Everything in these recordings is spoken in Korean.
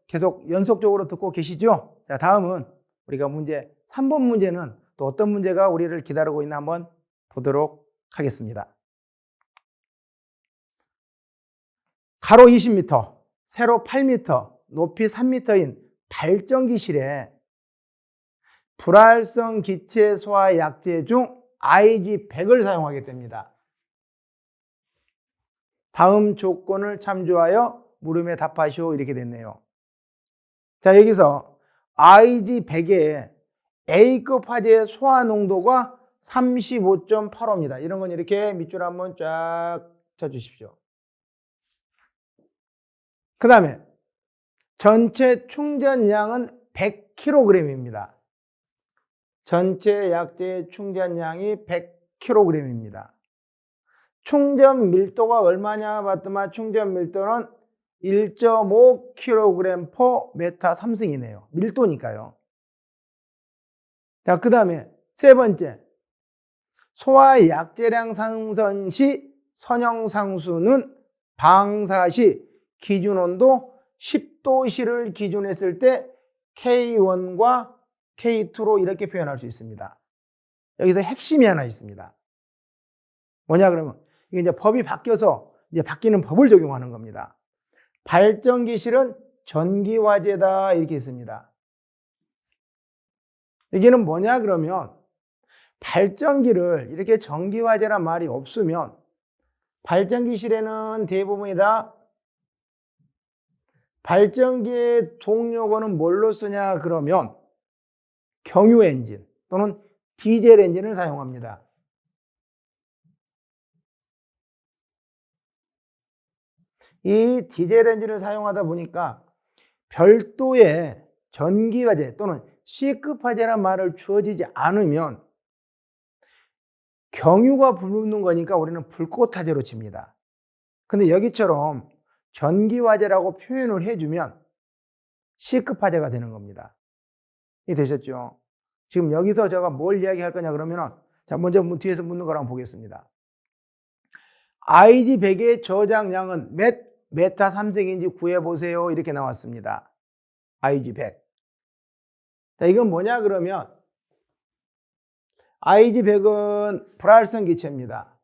계속 연속적으로 듣고 계시죠? 자, 다음은 우리가 문제 3번 문제는 또 어떤 문제가 우리를 기다리고 있나 한번 보도록 하겠습니다. 가로 20m, 세로 8m, 높이 3m인 발전기실에 불활성 기체 소화 약제 중 IG100을 사용하게 됩니다. 다음 조건을 참조하여 물음에 답하시오. 이렇게 됐네요. 자, 여기서 IG100의 A급 화재의 소화 농도가 35.85입니다. 이런 건 이렇게 밑줄 한번 쫙 쳐주십시오. 그 다음에 전체 충전량은 100kg입니다. 전체 약제의 충전량이 100kg입니다. 충전 밀도가 얼마냐 봤더만 충전 밀도는 1.5kg/m 3승이네요. 밀도니까요. 자, 그 다음에 세 번째, 소화 약제량 상선 시 선형상수는 방사 시 기준온도 10도씨를 기준했을 때 K1과 K2로 이렇게 표현할 수 있습니다. 여기서 핵심이 하나 있습니다. 뭐냐 그러면 이게 이제 법이 바뀌어서 이제 바뀌는 법을 적용하는 겁니다. 발전기실은 전기화재다 이렇게 있습니다. 여기는 뭐냐 그러면 발전기를 이렇게 전기화재란 말이 없으면 발전기실에는 대부분이 다 발전기의 동력원은 뭘로 쓰냐 그러면 경유 엔진 또는 디젤 엔진을 사용합니다. 이 디젤 엔진을 사용하다 보니까 별도의 전기화재 또는 C급 화재란 말을 주어지지 않으면 경유가 붙는 거니까 우리는 불꽃 화재로 칩니다. 근데 여기처럼 전기화재라고 표현을 해주면 C급 화재가 되는 겁니다. 이 되셨죠? 지금 여기서 제가 뭘 이야기할 거냐 그러면은 자, 먼저 뒤에서 묻는 거랑 보겠습니다. IG100의 저장량은 몇 메타 3승인지 구해보세요. 이렇게 나왔습니다. IG100. 자, 이건 뭐냐 그러면 IG100은 불활성 기체입니다.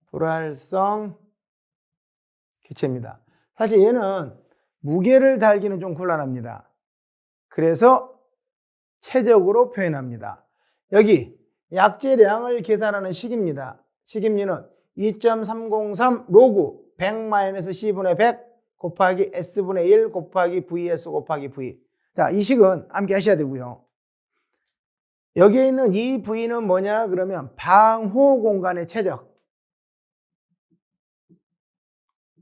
불활성 기체입니다. 사실 얘는 무게를 달기는 좀 곤란합니다. 그래서 체적으로 표현합니다. 여기 약제량을 계산하는 식입니다. 식임리는 2.303 로그 100-C분의 100 곱하기 S분의 1 곱하기 VS 곱하기 V. 자, 이 식은 함께 하셔야 되고요. 여기에 있는 이 V는 뭐냐 그러면 방호 공간의 최적.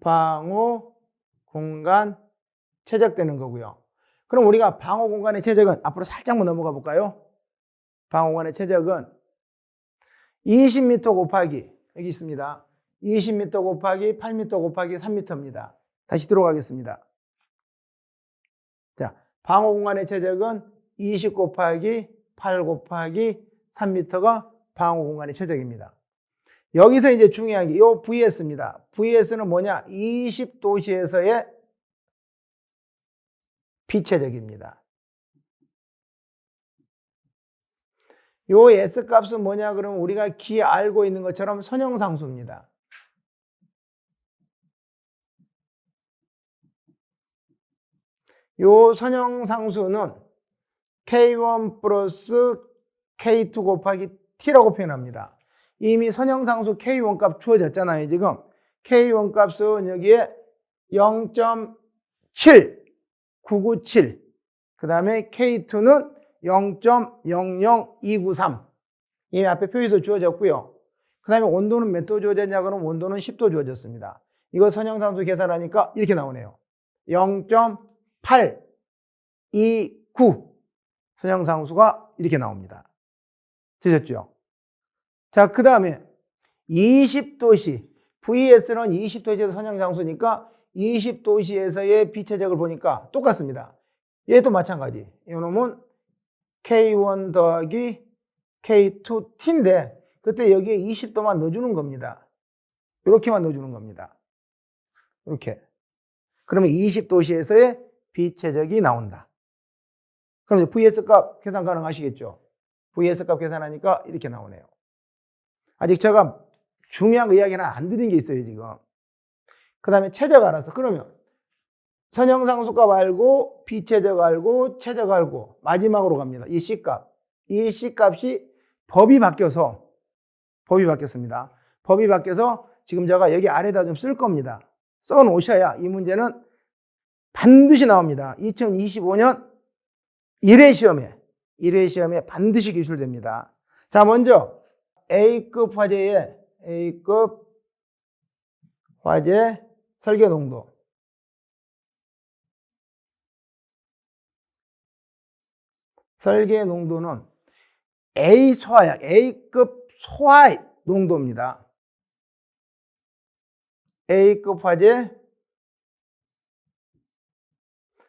방호 공간 최적되는 거고요. 그럼 우리가 방호 공간의 최적은 앞으로 살짝만 넘어가 볼까요? 방호 공간의 최적은 20m 곱하기 여기 있습니다. 20m 곱하기 8m 곱하기 3m입니다. 다시 들어가겠습니다. 자, 방호 공간의 최적은 20 곱하기 8 곱하기 3m가 방호 공간의 최적입니다. 여기서 이제 중요한 게 이 VS입니다. VS는 뭐냐? 20도시에서의 비최적입니다. 요 S 값은 뭐냐 그러면 우리가 기 알고 있는 것처럼 선형상수입니다. 요 선형상수는 K1 플러스 K2 곱하기 T라고 표현합니다. 이미 선형상수 K1 값 주어졌잖아요. 지금 K1 값은 여기에 0.7997 그 다음에 K2는 0.00293 이미 앞에 표에서 주어졌고요. 그 다음에 온도는 몇 도 주어졌냐 그러면 온도는 10도 주어졌습니다. 이거 선형상수 계산하니까 이렇게 나오네요. 0.829 선형상수가 이렇게 나옵니다. 되셨죠? 자, 그 다음에 20도시 VS는 20도시에서 선형상수니까 20도시에서의 비최적을 보니까 똑같습니다. 얘도 마찬가지. 이놈은 K1 더하기 K2T인데 그때 여기에 20도만 넣어주는 겁니다. 이렇게만 넣어주는 겁니다. 이렇게. 그러면 20도씨에서의 비최적이 나온다. 그럼 이제 VS 값 계산 가능하시겠죠? VS 값 계산하니까 이렇게 나오네요. 아직 제가 중요한 거 이야기는 안 드린 게 있어요, 지금. 그 다음에 최적 알아서. 그러면 선형상수 값 알고, 비최적 알고, 최적 알고, 마지막으로 갑니다. 이 C값. 이 C값이 법이 바뀌었습니다. 법이 바뀌어서 지금 제가 여기 아래다 좀 쓸 겁니다. 써 놓으셔야 이 문제는 반드시 나옵니다. 2025년 1회 시험에 반드시 기출됩니다. 자, 먼저 A급 화재의 A급 화재 설계 농도. 설계 농도는 A 소화약, A급 소화 농도입니다. A급 화재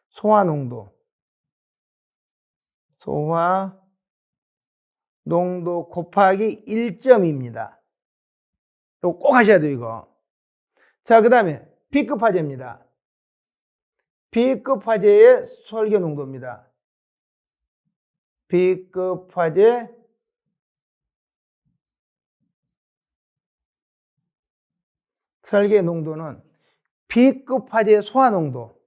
소화 농도. 소화 농도 곱하기 1.2입니다. 이거 꼭 하셔야 돼요, 이거. 자, 그 다음에 B급 화재입니다. B급 화재의 설계 농도입니다. B급 화재 설계 농도는 B급 화재 소화 농도.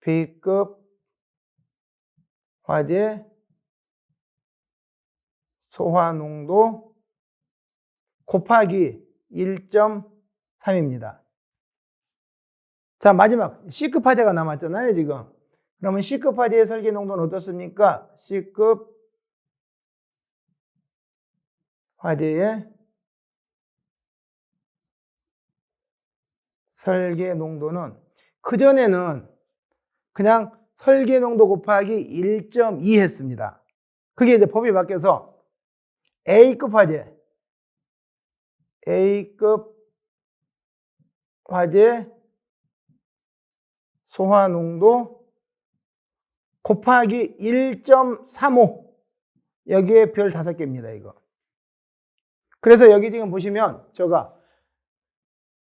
B급 화재 소화 농도 곱하기 1.3입니다. 자, 마지막 C급 화재가 남았잖아요, 지금. 그러면 C급 화재의 설계 농도는 어떻습니까? C급 화재의 설계 농도는 그전에는 그냥 설계 농도 곱하기 1.2 했습니다. 그게 이제 법이 바뀌어서 A급 화재 소화 농도 곱하기 1.35. 여기에 별 5개입니다, 이거. 그래서 여기 지금 보시면 제가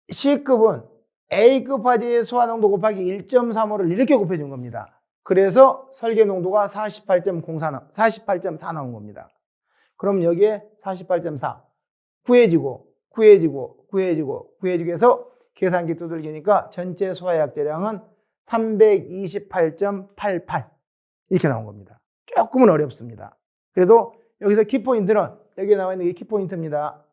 C급은 A급 화재의 소화 농도 곱하기 1.35를 이렇게 곱해준 겁니다. 그래서 설계 농도가 48.4 나온 겁니다. 그럼 여기에 48.4 구해지고 해서 계산기 두들기니까 전체 소화약재량은 328.88 이렇게 나온 겁니다. 조금은 어렵습니다. 그래도 여기서 키포인트는 여기에 나와 있는 게 키포인트입니다.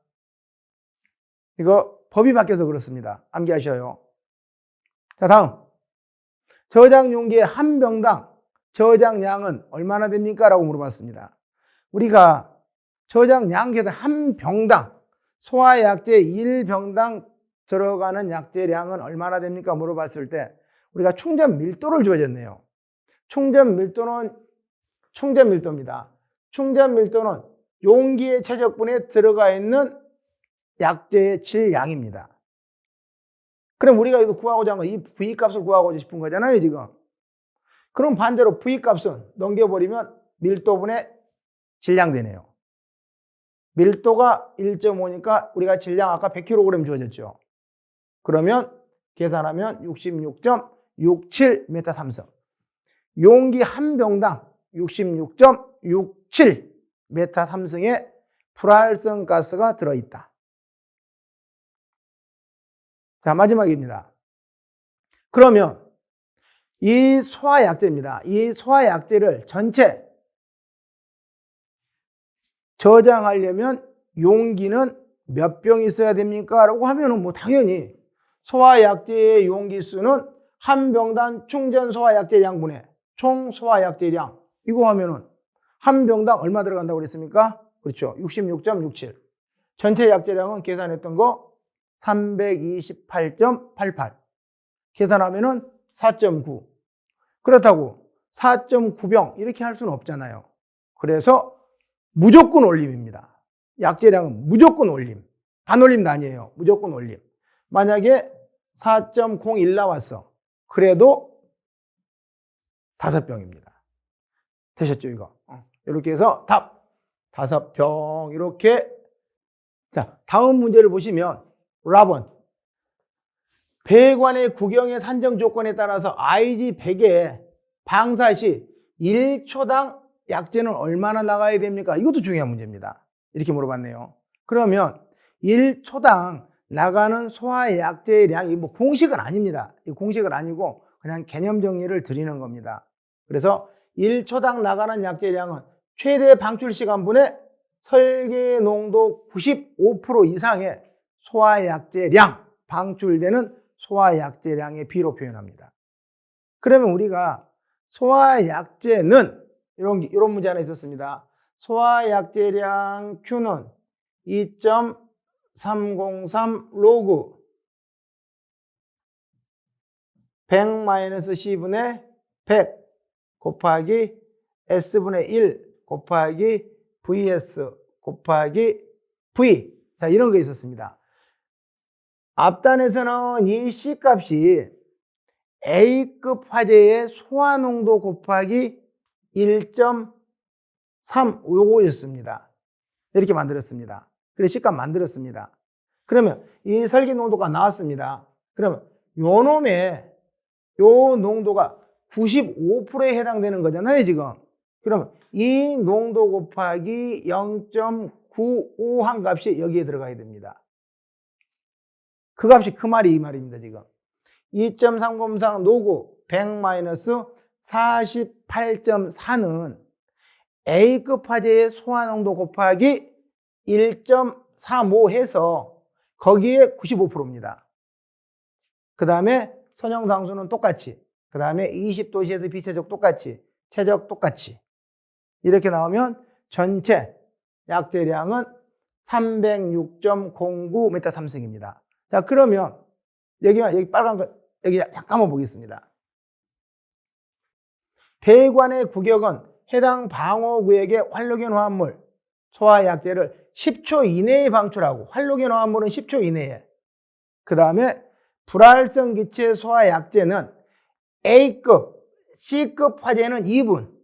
이거 법이 바뀌어서 그렇습니다. 암기하셔요. 자, 다음. 저장 용기의 한 병당 저장량은 얼마나 됩니까? 라고 물어봤습니다. 우리가 저장량 계산 한 병당 소화약재 1병당 들어가는 약재량은 얼마나 됩니까? 물어봤을 때 우리가 충전 밀도를 주어졌네요. 충전 밀도입니다. 충전 밀도는 용기의 최적분에 들어가 있는 약재의 질량입니다. 그럼 우리가 이거 구하고자 하는 건 이 V값을 구하고자 싶은 거잖아요, 지금. 그럼 반대로 V값은 넘겨버리면 밀도분의 질량 되네요. 밀도가 1.5니까 우리가 질량 아까 100kg 주어졌죠. 그러면 계산하면 66.67m 삼성. 용기 한 병당 66.67m 삼성의 불활성 가스가 들어있다. 자, 마지막입니다. 그러면 이 소화약재입니다. 이 소화약재를 전체 저장하려면 용기는 몇 병 있어야 됩니까? 라고 하면은 뭐 당연히 소화약재의 용기 수는 한 병당 충전 소화약재량분의 총 소화약재량 이거 하면은 한 병당 얼마 들어간다고 그랬습니까? 그렇죠. 66.67. 전체 약재량은 계산했던 거 328.88. 계산하면은 4.9. 그렇다고 4.9병 이렇게 할 수는 없잖아요. 그래서 무조건 올림입니다. 약재량은 무조건 올림. 반올림도 아니에요. 무조건 올림. 만약에 4.01 나왔어. 그래도 5병입니다. 되셨죠, 이거? 이렇게 해서 답 5평 이렇게. 자, 다음 문제를 보시면 11. 배관의 구경의 산정 조건에 따라서 IG 100에 방사 시 1초당 약재는 얼마나 나가야 됩니까? 이것도 중요한 문제입니다. 이렇게 물어봤네요. 그러면 1초당 나가는 소화약재량이 뭐 공식은 아닙니다. 이 공식은 아니고 그냥 개념 정리를 드리는 겁니다. 그래서 1초당 나가는 약재량은 최대 방출 시간분의 설계 농도 95% 이상의 소화약재량, 방출되는 소화약재량의 비로 표현합니다. 그러면 우리가 소화약재는 이런 문제 하나 있었습니다. 소화약재량 Q는 2.303 로그 100-C분의 100 곱하기 S분의 1 곱하기 VS 곱하기 V. 자, 이런 거 있었습니다. 앞단에서는 이 C값이 A급 화재의 소화농도 곱하기 1.3 요거였습니다. 이렇게 만들었습니다. 그래서 C값 만들었습니다. 그러면 이 설계 농도가 나왔습니다. 그러면 요 놈의 요 농도가 95%에 해당되는 거잖아요, 지금. 그러면 이 농도 곱하기 0.95 한 값이 여기에 들어가야 됩니다. 그 값이 그 말이 이 말입니다, 지금. 2.303 노고 100-48.4는 A급 화재의 소화농도 곱하기 1.35 해서 거기에 95%입니다. 그 다음에 선형상수는 똑같이, 그 다음에 20도씨에서 비체적 똑같이, 최적 똑같이 이렇게 나오면 전체 약재량은 306.09m3승입니다. 자, 그러면 여기 빨간 거 여기 잠깐만 보겠습니다. 배관의 구격은 해당 방호구역의 활로겐 화합물 소화약재를 10초 이내에 방출하고, 활로겐 화합물은 10초 이내에. 그 다음에 불활성 기체 소화약재는 A급, C급 화재는 2분,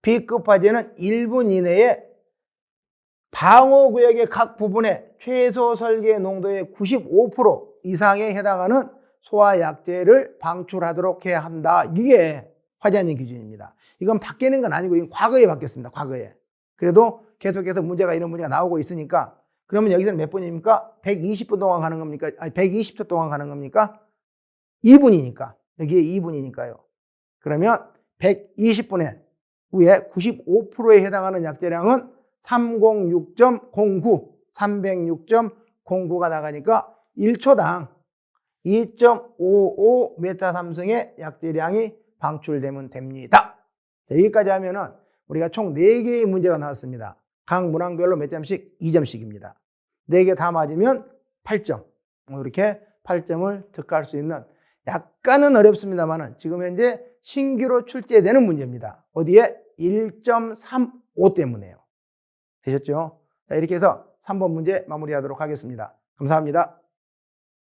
B급 화재는 1분 이내에 방호구역의 각 부분에 최소 설계 농도의 95% 이상에 해당하는 소화약재를 방출하도록 해야 한다. 이게 화재안전 기준입니다. 이건 바뀌는 건 아니고 이건 과거에 바뀌었습니다. 과거에. 그래도 계속해서 이런 문제가 나오고 있으니까, 그러면 여기서는 몇 분입니까? 120분 동안 가는 겁니까? 아니, 120초 동안 가는 겁니까? 2분이니까. 여기에 2분이니까요. 그러면 120분의 후에 95%에 해당하는 약재량은 306.09가 나가니까 1초당 2.55m3승의 약재량이 방출되면 됩니다. 자, 여기까지 하면은 우리가 총 4개의 문제가 나왔습니다. 각 문항별로 몇 점씩? 2점씩입니다. 4개 다 맞으면 8점. 이렇게 8점을 득할 수 있는, 약간은 어렵습니다만은 지금 현재 신규로 출제되는 문제입니다. 어디에? 1.35 때문에요. 되셨죠? 자, 이렇게 해서 3번 문제 마무리하도록 하겠습니다. 감사합니다.